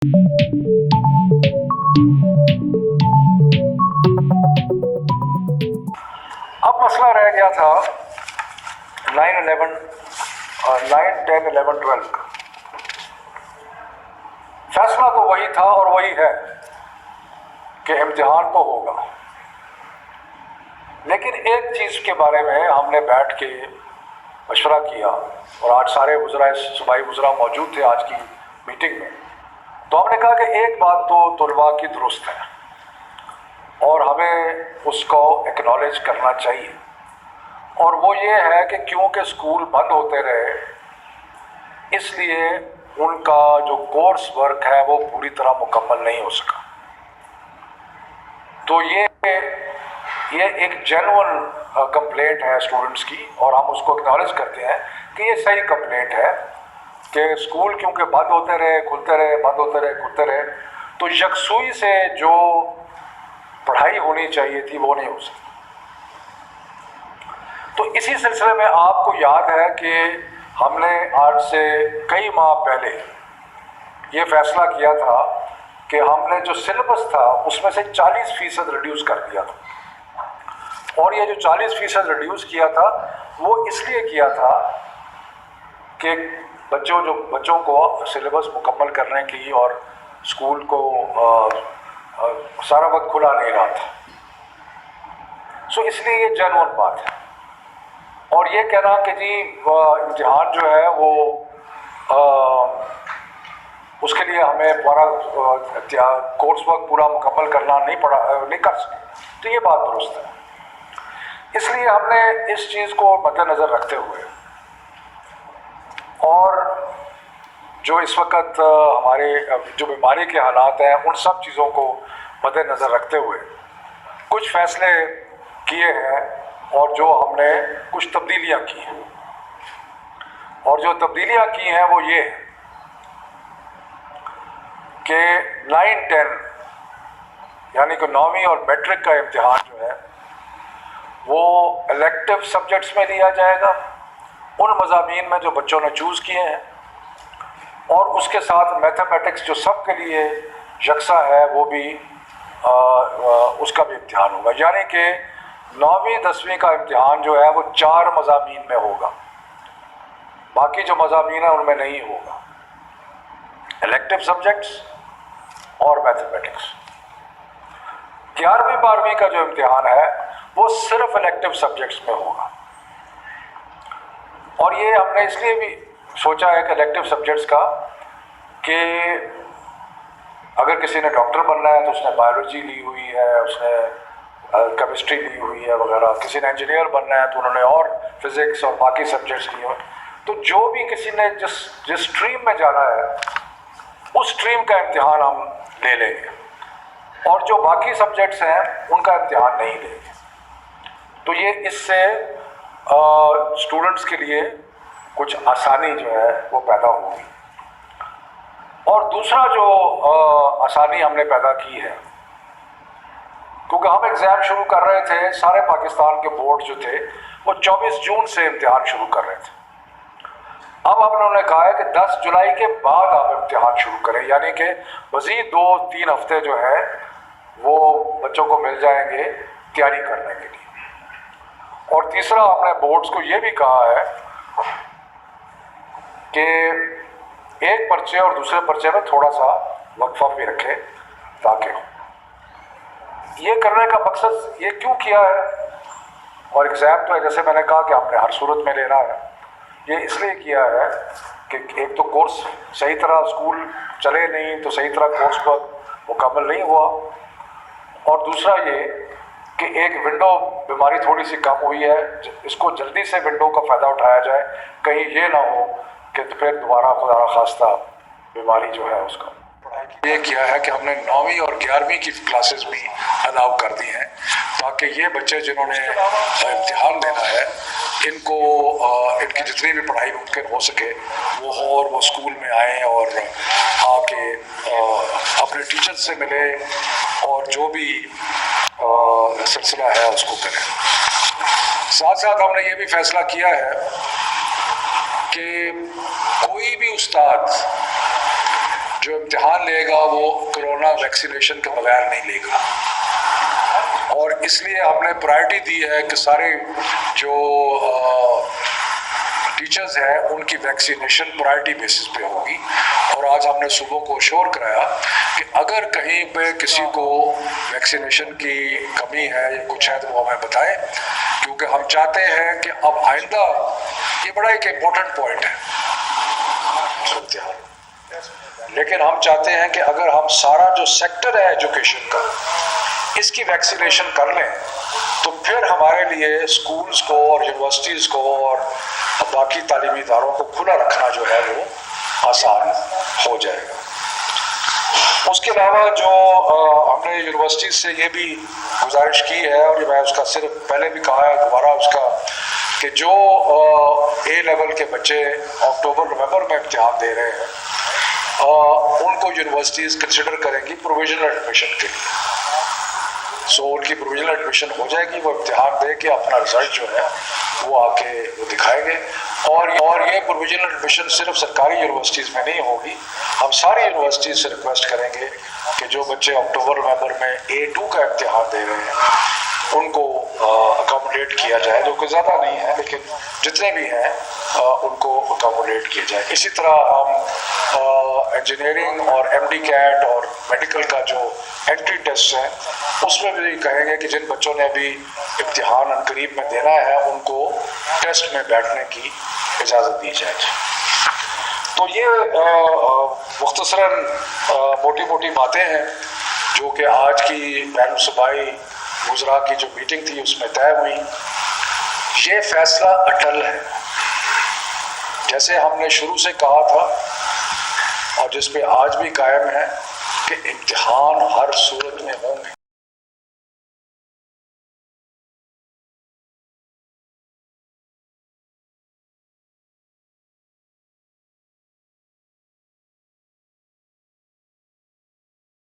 अब मसला रह गया था 9/11 और 9, 10, 11, 12 का। फैसला तो वही था और वही है कि इम्तिहान तो होगा, लेकिन एक चीज़ के बारे में हमने बैठ के मशवरा किया और आज सारे वज़रा सूबाई वज़रा मौजूद थे आज की मीटिंग में। तो हमने कहा कि एक बात तो तलबा की दुरुस्त है और हमें उसको एक्नॉलेज करना चाहिए, और वो ये है कि क्योंकि स्कूल बंद होते रहे इसलिए उनका जो कोर्स वर्क है वो पूरी तरह मुकम्मल नहीं हो सका। तो ये एक जेन्युइन कंप्लेंट है स्टूडेंट्स की, और हम उसको एक्नॉलेज करते हैं कि ये सही कंप्लेंट है कि स्कूल क्योंकि बंद होते रहे, खुलते रहे, बंद होते रहे, खुलते रहे, तो यकसुई से जो पढ़ाई होनी चाहिए थी वो नहीं हो सकी। तो इसी सिलसिले में आपको याद है कि हमने आज से कई माह पहले ये फैसला किया था कि हमने जो सिलेबस था उसमें से 40% रिड्यूस कर दिया था, और ये जो 40% रिड्यूस किया था वो इसलिए किया था कि बच्चों को सिलेबस मुकम्मल करने की और स्कूल को सारा वक्त खुला नहीं रहा था। सो इसलिए ये जेन्युइन बात है। और ये कहना कि जी इम्तिहान जो है वो उसके लिए हमें पूरा कोर्स वर्क पूरा मुकम्मल करना नहीं कर सके, तो ये बात दुरुस्त है। इसलिए हमने इस चीज़ को मद्देनज़र रखते हुए और जो इस वक्त हमारे जो बीमारी के हालात हैं उन सब चीज़ों को मद्देनज़र रखते हुए कुछ फ़ैसले किए हैं, और जो हमने कुछ तब्दीलियाँ की हैं। और जो तब्दीलियाँ की हैं वो ये कि 9, 10 यानी कि 9वीं और मैट्रिक का इम्तिहान जो है वो इलेक्टिव सब्जेक्ट्स में लिया जाएगा, उन मज़ामीन में जो बच्चों ने चूज़ किए हैं, और उसके साथ मैथमेटिक्स जो सब के लिए यकसा है वो भी उसका भी इम्तिहान होगा। यानी कि 9वीं 10वीं का इम्तिहान जो है वो 4 मज़ामीन में होगा, बाकी जो मज़ामीन है उनमें नहीं होगा, इलेक्टिव सब्जेक्ट्स और मैथमेटिक्स। 11वीं 12वीं का जो इम्तिहान है वो सिर्फ इलेक्टिव सब्जेक्ट्स में होगा, और ये हमने इसलिए भी सोचा है कि इलेक्टिव सब्जेक्ट्स का कि अगर किसी ने डॉक्टर बनना है तो उसने बायोलॉजी ली हुई है, उसने केमिस्ट्री ली हुई है वगैरह, किसी ने इंजीनियर बनना है तो उन्होंने और फिज़िक्स और बाकी सब्जेक्ट्स लिए हुए। तो जो भी किसी ने जिस स्ट्रीम में जाना है उस स्ट्रीम का इम्तिहान हम ले लेंगे, और जो बाकी सब्जेक्ट्स हैं उनका इम्तिहान नहीं लेंगे। तो ये इससे स्टूडेंट्स के लिए कुछ आसानी जो है वो पैदा होगी। और दूसरा जो आसानी हमने पैदा की है, क्योंकि हम एग्ज़ाम शुरू कर रहे थे, सारे पाकिस्तान के बोर्ड जो थे वो 24 जून से इम्तिहान शुरू कर रहे थे। अब हम उन्होंने कहा है कि 10 जुलाई के बाद आप इम्तिहान शुरू करें, यानी कि मज़ीद 2-3 हफ्ते जो है वो बच्चों को मिल जाएंगे तैयारी करने के लिए। और तीसरा हमने बोर्ड्स को ये भी कहा है कि एक पर्चे और दूसरे पर्चे में थोड़ा सा वक्फा भी रखें, ताकि ये करने का मकसद ये क्यों किया है, और एग्ज़ाम तो जैसे मैंने कहा कि हमने हर सूरत में लेना है, ये इसलिए किया है कि एक तो कोर्स सही तरह स्कूल चले नहीं तो सही तरह कोर्स पर मुकम्मल नहीं हुआ, और दूसरा ये कि एक विंडो बीमारी थोड़ी सी कम हुई है, इसको जल्दी से विंडो का फ़ायदा उठाया जाए, कहीं ये ना हो कि फिर दोबारा खुदा न खास्ता बीमारी जो है उसका। ये किया है कि हमने 9वीं और 11वीं की क्लासेस भी अलाउ कर दी हैं, ताकि ये बच्चे जिन्होंने इम्तिहान देना है इनको इनकी जितनी भी पढ़ाई मुमकिन हो सके वो हो, और वो स्कूल में आएँ और आके अपने टीचर से मिले और जो भी सिलसिला है उसको करें। साथ साथ हमने ये भी फैसला किया है कि कोई भी उस्ताद جو امتحان لے گا وہ کرونا ویکسینیشن کے بغیر نہیں لے گا، اور اس لیے ہم نے پرائرٹی دی ہے کہ سارے جو ٹیچرز ہیں ان کی ویکسینیشن پرائرٹی بیسس پہ ہوگی. اور آج ہم نے صبح کو شور کرایا کہ اگر کہیں پہ کسی کو ویکسینیشن کی کمی ہے یا کچھ ہے تو وہ ہمیں بتائیں، کیونکہ ہم چاہتے ہیں کہ اب آئندہ یہ بڑا ایک امپورٹنٹ پوائنٹ ہے لیکن ہم چاہتے ہیں کہ اگر ہم سارا جو سیکٹر ہے ایجوکیشن کا اس کی ویکسینیشن کر لیں تو پھر ہمارے لیے اسکولز کو اور یونیورسٹیز کو اور باقی تعلیمی اداروں کو کھلا رکھنا جو ہے وہ آسان ہو جائے گا. اس کے علاوہ جو ہم نے یونیورسٹیز سے یہ بھی گزارش کی ہے، اور میں اس کا صرف پہلے بھی کہا ہے دوبارہ اس کا، کہ جو اے لیول کے بچے اکتوبر نومبر میں امتحان دے رہے ہیں ان کو یونیورسٹیز کنسیڈر کریں گی پروویژنل ایڈمیشن کے لیے. ان کی پروویژنل ایڈمیشن ہو جائے گی، وہ امتحان دے کے اپنا رزلٹ جو ہے وہ آ کے وہ دکھائیں گے. اور یہ پروویژنل ایڈمیشن صرف سرکاری یونیورسٹیز میں نہیں ہوگی، ہم ساری یونیورسٹیز سے ریکویسٹ کریں گے کہ جو بچے اکتوبر نومبر میں A2 کا امتحان دے رہے ہیں ان کو اکاموڈیٹ کیا جائے، جو کہ زیادہ نہیں ہے لیکن جتنے بھی ہیں ان کو اکاموڈیٹ کیا جائے. اسی طرح ہم انجینئرنگ اور MD کیٹ اور میڈیکل کا جو انٹری ٹیسٹ ہے اس میں بھی کہیں گے کہ جن بچوں نے ابھی امتحان عنقریب میں دینا ہے ان کو ٹیسٹ میں بیٹھنے کی اجازت دی جائے. تو یہ مختصراً موٹی موٹی باتیں ہیں جو کہ آج کی بین الصوبائی وزراء کی جو میٹنگ تھی اس میں طے ہوئی. یہ فیصلہ اٹل ہے، جیسے ہم نے شروع سے کہا تھا اور جس پہ آج بھی قائم ہے کہ امتحان ہر صورت میں ہوں گے.